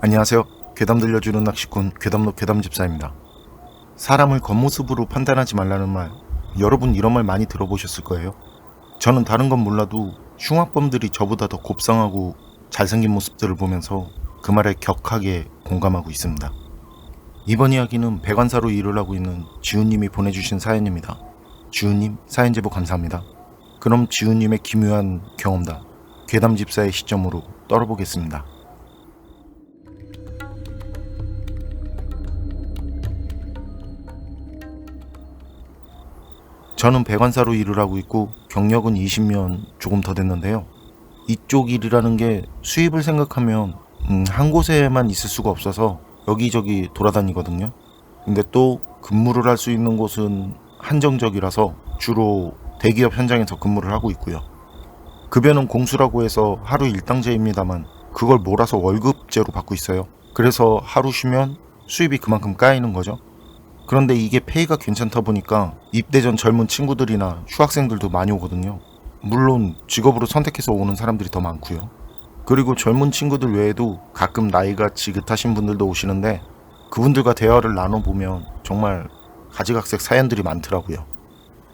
안녕하세요. 괴담 들려주는 낚시꾼 괴담로 괴담집사입니다. 사람을 겉모습으로 판단하지 말라는 말, 여러분 이런 말 많이 들어보셨을 거예요. 저는 다른 건 몰라도 흉악범들이 저보다 더 곱상하고 잘생긴 모습들을 보면서 그 말에 격하게 공감하고 있습니다. 이번 이야기는 배관사로 일을 하고 있는 지훈님이 보내주신 사연입니다. 지훈님 사연 제보 감사합니다. 그럼 지훈님의 기묘한 경험담, 괴담집사의 시점으로 떨어보겠습니다. 저는 배관사로 일을 하고 있고 경력은 20년 조금 더 됐는데요. 이쪽 일이라는 게 수입을 생각하면 한 곳에만 있을 수가 없어서 여기저기 돌아다니거든요. 근데 또 근무를 할 수 있는 곳은 한정적이라서 주로 대기업 현장에서 근무를 하고 있고요. 급여는 공수라고 해서 하루 일당제입니다만 그걸 몰아서 월급제로 받고 있어요. 그래서 하루 쉬면 수입이 그만큼 까이는 거죠. 그런데 이게 페이가 괜찮다 보니까 입대 전 젊은 친구들이나 휴학생들도 많이 오거든요. 물론 직업으로 선택해서 오는 사람들이 더 많고요. 그리고 젊은 친구들 외에도 가끔 나이가 지긋하신 분들도 오시는데 그분들과 대화를 나눠보면 정말 가지각색 사연들이 많더라고요.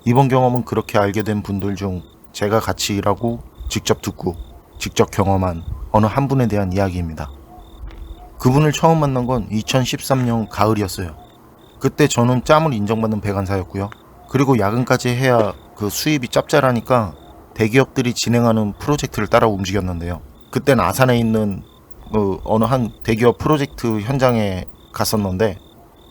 이번 경험은 그렇게 알게 된 분들 중 제가 같이 일하고 직접 듣고 직접 경험한 어느 한 분에 대한 이야기입니다. 그분을 처음 만난 건 2013년 가을이었어요. 그때 저는 짬을 인정받는 배관사였고요. 그리고 야근까지 해야 그 수입이 짭짤하니까 대기업들이 진행하는 프로젝트를 따라 움직였는데요. 그땐 아산에 있는 어느 한 대기업 프로젝트 현장에 갔었는데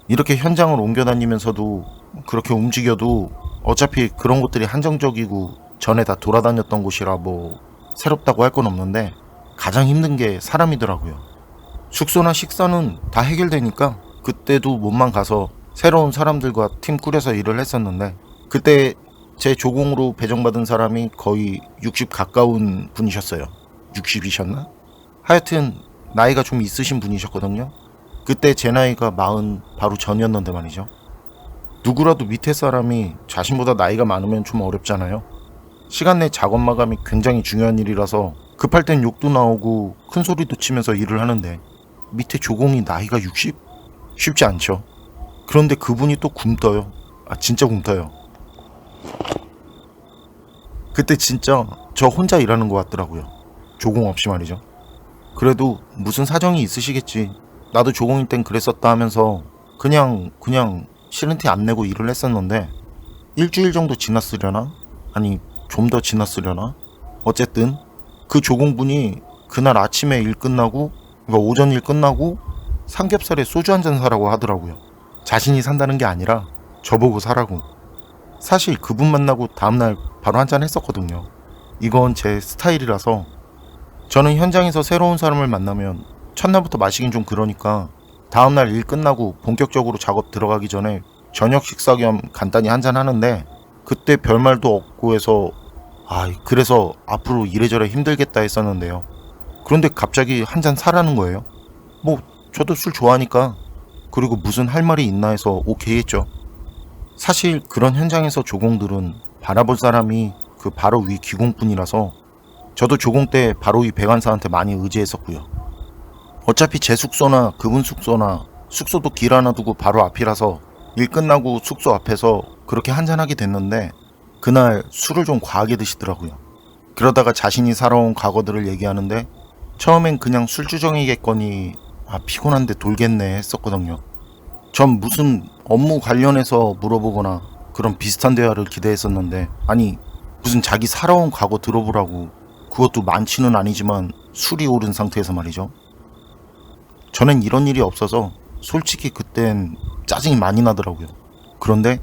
이렇게 현장을 옮겨 다니면서도 그렇게 움직여도 어차피 그런 곳들이 한정적이고 전에 다 돌아다녔던 곳이라 뭐 새롭다고 할 건 없는데 가장 힘든 게 사람이더라고요. 숙소나 식사는 다 해결되니까 그때도 몸만 가서 새로운 사람들과 팀 꾸려서 일을 했었는데 그때 제 조공으로 배정받은 사람이 거의 60 가까운 분이셨어요. 60이셨나? 하여튼 나이가 좀 있으신 분이셨거든요. 그때 제 나이가 40 바로 전이었는데 말이죠. 누구라도 밑에 사람이 자신보다 나이가 많으면 좀 어렵잖아요. 시간 내 작업 마감이 굉장히 중요한 일이라서 급할 땐 욕도 나오고 큰 소리도 치면서 일을 하는데 밑에 조공이 나이가 60? 쉽지 않죠. 그런데 그분이 또 굼떠요. 진짜 굼떠요. 그때 진짜 저 혼자 일하는 것 같더라고요. 조공 없이 말이죠. 그래도 무슨 사정이 있으시겠지. 나도 조공일 땐 그랬었다 하면서 그냥 싫은 티 안 내고 일을 했었는데 일주일 정도 지났으려나? 아니 좀 더 지났으려나? 어쨌든 그 조공분이 그날 아침에 일 끝나고 그러니까 오전 일 끝나고 삼겹살에 소주 한잔 사라고 하더라고요. 자신이 산다는 게 아니라 저보고 사라고. 사실 그분 만나고 다음날 바로 한잔 했었거든요. 이건 제 스타일이라서 저는 현장에서 새로운 사람을 만나면 첫날부터 마시긴 좀 그러니까 다음날 일 끝나고 본격적으로 작업 들어가기 전에 저녁 식사 겸 간단히 한잔 하는데 그때 별말도 없고 해서 그래서 앞으로 이래저래 힘들겠다 했었는데요. 그런데 갑자기 한잔 사라는 거예요. 뭐 저도 술 좋아하니까 그리고 무슨 할 말이 있나 해서 오케이 했죠. 사실 그런 현장에서 조공들은 바라볼 사람이 그 바로 위 기공뿐이라서 저도 조공 때 바로 위 배관사한테 많이 의지했었고요. 어차피 제 숙소나 그분 숙소나 숙소도 길 하나 두고 바로 앞이라서 일 끝나고 숙소 앞에서 그렇게 한잔하게 됐는데 그날 술을 좀 과하게 드시더라고요. 그러다가 자신이 살아온 과거들을 얘기하는데 처음엔 그냥 술주정이겠거니 피곤한데 돌겠네 했었거든요. 전 무슨 업무 관련해서 물어보거나 그런 비슷한 대화를 기대했었는데 무슨 자기 살아온 과거 들어보라고. 그것도 많지는 아니지만 술이 오른 상태에서 말이죠. 전엔 이런 일이 없어서 솔직히 그땐 짜증이 많이 나더라고요. 그런데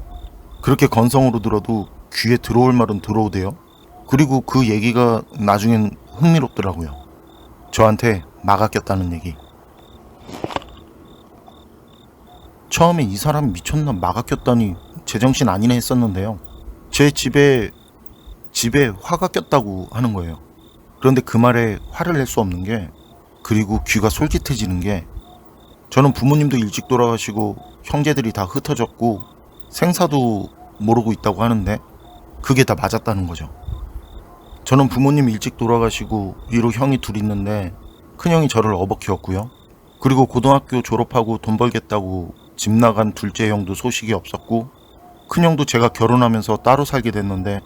그렇게 건성으로 들어도 귀에 들어올 말은 들어오대요. 그리고 그 얘기가 나중엔 흥미롭더라고요. 저한테 막아 꼈다는 얘기. 처음에 이 사람이 미쳤나 막아 꼈다니 제정신 아니네 했었는데요. 제 집에 화가 꼈다고 하는 거예요. 그런데 그 말에 화를 낼 수 없는 게 그리고 귀가 솔깃해지는 게 저는 부모님도 일찍 돌아가시고 형제들이 다 흩어졌고 생사도 모르고 있다고 하는데 그게 다 맞았다는 거죠. 저는 부모님 일찍 돌아가시고 위로 형이 둘 있는데 큰형이 저를 업어 키웠고요. 그리고 고등학교 졸업하고 돈 벌겠다고 집 나간 둘째 형도 소식이 없었고, 큰 형도 제가 결혼하면서 따로 살게 됐는데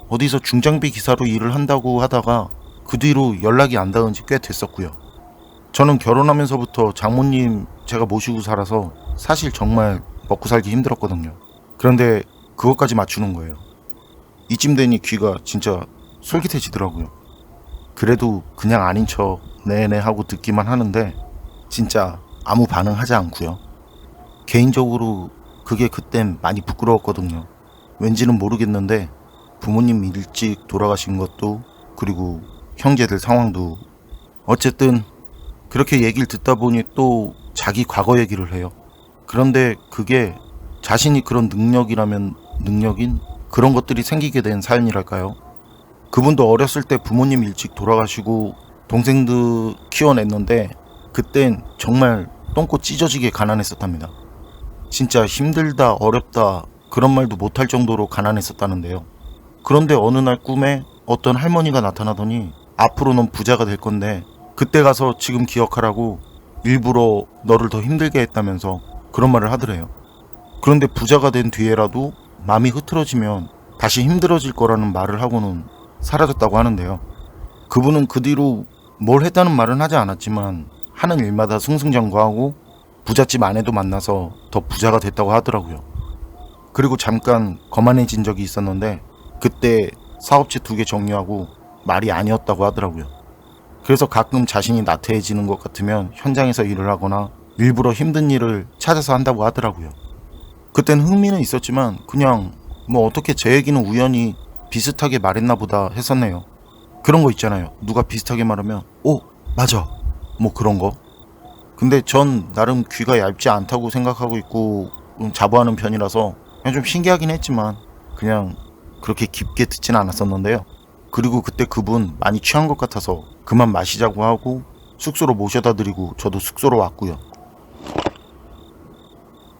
어디서 중장비 기사로 일을 한다고 하다가 그 뒤로 연락이 안 닿은 지 꽤 됐었고요. 저는 결혼하면서부터 장모님 제가 모시고 살아서 사실 정말 먹고 살기 힘들었거든요. 그런데 그것까지 맞추는 거예요. 이쯤 되니 귀가 진짜 솔깃해지더라고요. 그래도 그냥 아닌 척 네네 하고 듣기만 하는데 진짜 아무 반응하지 않고요. 개인적으로 그게 그땐 많이 부끄러웠거든요. 왠지는 모르겠는데 부모님 일찍 돌아가신 것도, 그리고 형제들 상황도, 어쨌든 그렇게 얘기를 듣다 보니 또 자기 과거 얘기를 해요. 그런데 그게 자신이 그런 능력인 그런 것들이 생기게 된 사연이랄까요? 그분도 어렸을 때 부모님 일찍 돌아가시고 동생들 키워냈는데 그땐 정말 똥꼬 찢어지게 가난했었답니다. 진짜 힘들다, 어렵다 그런 말도 못할 정도로 가난했었다는데요. 그런데 어느 날 꿈에 어떤 할머니가 나타나더니 앞으로 넌 부자가 될 건데 그때 가서 지금 기억하라고 일부러 너를 더 힘들게 했다면서 그런 말을 하더래요. 그런데 부자가 된 뒤에라도 마음이 흐트러지면 다시 힘들어질 거라는 말을 하고는 사라졌다고 하는데요. 그분은 그 뒤로 뭘 했다는 말은 하지 않았지만 하는 일마다 승승장구하고 부잣집 아내도 만나서 더 부자가 됐다고 하더라고요. 그리고 잠깐 거만해진 적이 있었는데 그때 사업체 2개 정리하고 말이 아니었다고 하더라고요. 그래서 가끔 자신이 나태해지는 것 같으면 현장에서 일을 하거나 일부러 힘든 일을 찾아서 한다고 하더라고요. 그땐 흥미는 있었지만 그냥 뭐 어떻게 제 얘기는 우연히 비슷하게 말했나 보다 했었네요. 그런 거 있잖아요. 누가 비슷하게 말하면 오 맞아 뭐 그런 거. 근데 전 나름 귀가 얇지 않다고 생각하고 있고 자부하는 편이라서 그냥 좀 신기하긴 했지만 그냥 그렇게 깊게 듣진 않았었는데요. 그리고 그때 그분 많이 취한 것 같아서 그만 마시자고 하고 숙소로 모셔다 드리고 저도 숙소로 왔고요.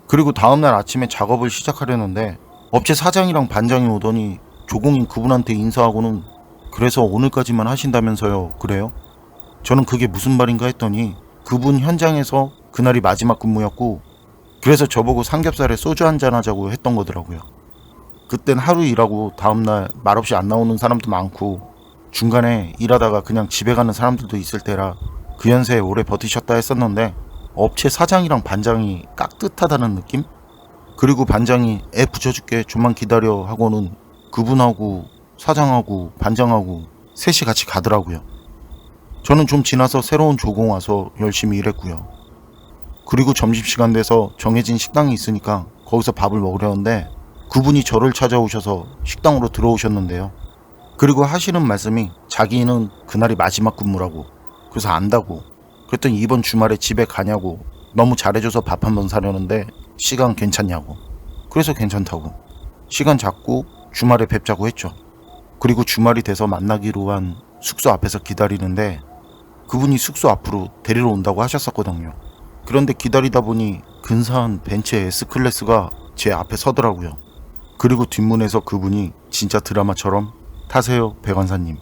그리고 다음날 아침에 작업을 시작하려는데 업체 사장이랑 반장이 오더니 조공인 그분한테 인사하고는 그래서 오늘까지만 하신다면서요. 그래요? 저는 그게 무슨 말인가 했더니 그분 현장에서 그날이 마지막 근무였고 그래서 저보고 삼겹살에 소주 한잔 하자고 했던 거더라고요. 그땐 하루 일하고 다음날 말없이 안 나오는 사람도 많고 중간에 일하다가 그냥 집에 가는 사람들도 있을 때라 그 연세에 오래 버티셨다 했었는데 업체 사장이랑 반장이 깍듯하다는 느낌? 그리고 반장이 애 붙여줄게 좀만 기다려 하고는 그분하고 사장하고 반장하고 셋이 같이 가더라고요. 저는 좀 지나서 새로운 조공 와서 열심히 일했고요. 그리고 점심시간 돼서 정해진 식당이 있으니까 거기서 밥을 먹으려는데 그분이 저를 찾아오셔서 식당으로 들어오셨는데요. 그리고 하시는 말씀이 자기는 그날이 마지막 근무라고, 그래서 안다고. 그랬더니 이번 주말에 집에 가냐고, 너무 잘해줘서 밥 한번 사려는데 시간 괜찮냐고. 그래서 괜찮다고. 시간 잡고 주말에 뵙자고 했죠. 그리고 주말이 돼서 만나기로 한 숙소 앞에서 기다리는데 그분이 숙소 앞으로 데리러 온다고 하셨었거든요. 그런데 기다리다 보니 근사한 벤츠의 S클래스가 제 앞에 서더라고요. 그리고 뒷문에서 그분이 진짜 드라마처럼 타세요 배관사님.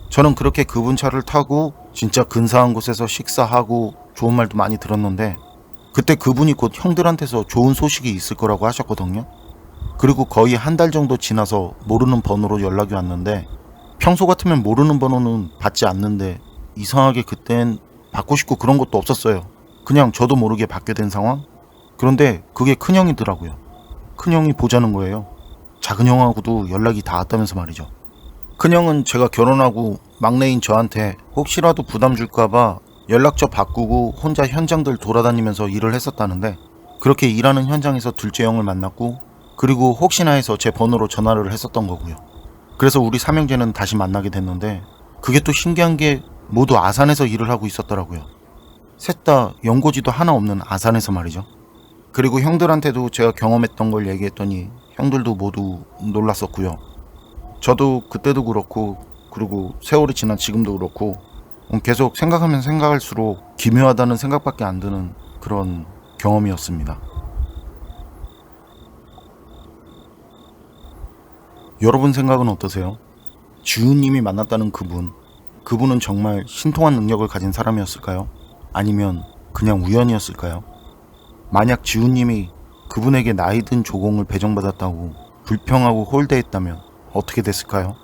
저는 그렇게 그분 차를 타고 진짜 근사한 곳에서 식사하고 좋은 말도 많이 들었는데 그때 그분이 곧 형들한테서 좋은 소식이 있을 거라고 하셨거든요. 그리고 거의 한 달 정도 지나서 모르는 번호로 연락이 왔는데 평소 같으면 모르는 번호는 받지 않는데 이상하게 그땐 받고 싶고 그런 것도 없었어요. 그냥 저도 모르게 받게 된 상황? 그런데 그게 큰형이더라고요. 큰형이 보자는 거예요. 작은형하고도 연락이 닿았다면서 말이죠. 큰형은 제가 결혼하고 막내인 저한테 혹시라도 부담 줄까봐 연락처 바꾸고 혼자 현장들 돌아다니면서 일을 했었다는데 그렇게 일하는 현장에서 둘째 형을 만났고 그리고 혹시나 해서 제 번호로 전화를 했었던 거고요. 그래서 우리 삼형제는 다시 만나게 됐는데 그게 또 신기한 게 모두 아산에서 일을 하고 있었더라고요. 셋 다 연고지도 하나 없는 아산에서 말이죠. 그리고 형들한테도 제가 경험했던 걸 얘기했더니 형들도 모두 놀랐었고요. 저도 그때도 그렇고 그리고 세월이 지난 지금도 그렇고 계속 생각하면 생각할수록 기묘하다는 생각밖에 안 드는 그런 경험이었습니다. 여러분 생각은 어떠세요? 지우님이 만났다는 그분은 정말 신통한 능력을 가진 사람이었을까요? 아니면 그냥 우연이었을까요? 만약 지훈님이 그분에게 나이 든 조공을 배정받았다고 불평하고 홀대했다면 어떻게 됐을까요?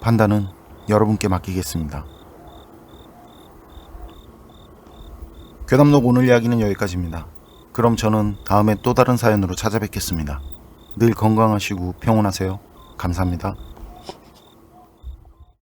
판단은 여러분께 맡기겠습니다. 괴담록 오늘 이야기는 여기까지입니다. 그럼 저는 다음에 또 다른 사연으로 찾아뵙겠습니다. 늘 건강하시고 평온하세요. 감사합니다.